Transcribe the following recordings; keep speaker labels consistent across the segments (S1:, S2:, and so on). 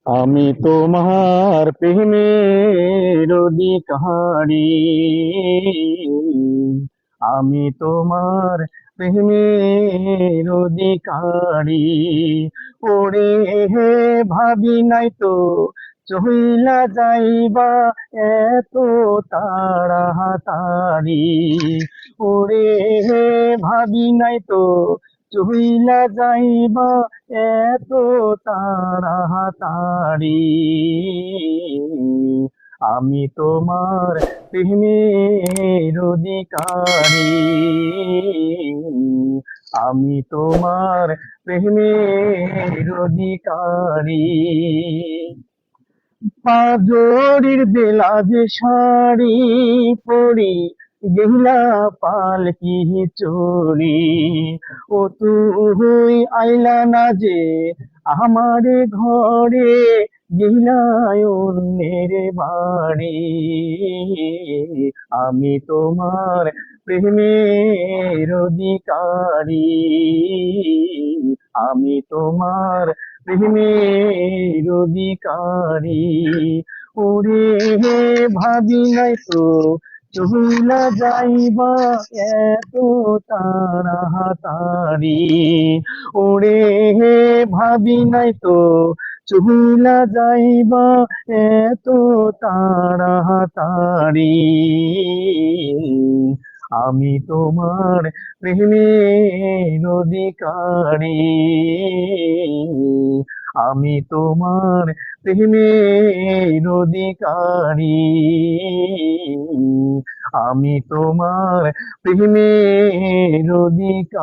S1: আমি তোমার প্রেমের অধিকারী। আমি তোমার প্রেমের অধিকারী। ওরে হে, ভাবি নাই তো চহিলা যাইবা এত তাড়াতাড়ি। ওরে হে, ভাবি নাই তো চহিলা যাইবা এত তাড়াতাড়ি। আমি তোমার প্রেমের অধিকারী। আমি তোমার প্রেমের অধিকারী। পাজরের বেলা যে শাড়ি পরি গেলা পালকি চড়ি। ও তুই আইলা না যে আমারে ঘরে, গেলাই অন্যের বাড়ি। আমি তোমার প্রেমের অধিকারী। আমি তোমার প্রেমের অধিকারী। ওরে হে, ভাবি নাই তো চহিলা যাইবা এত তাড়াতাড়ি। ওরে হে, ভাবি নাই তো চহিলা যাইবা এত তাড়াতাড়ি। আমি তোমার প্রেমের অধিকারী। আমি তোমার প্রেমের অধিকারী। আমি তোমার প্রেমের অধিকারী।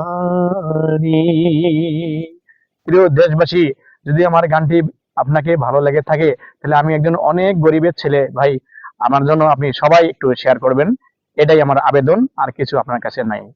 S1: প্রিয় দেশবাসী, যদি আমার গানটি আপনাকে ভালো লেগে থাকে, তাহলে আমি একজন অনেক গরিবের ছেলে ভাই, আমার জন্য আপনি সবাই একটু শেয়ার করবেন। এটাই আমার আবেদন, আর কিছু আপনার কাছে নাই।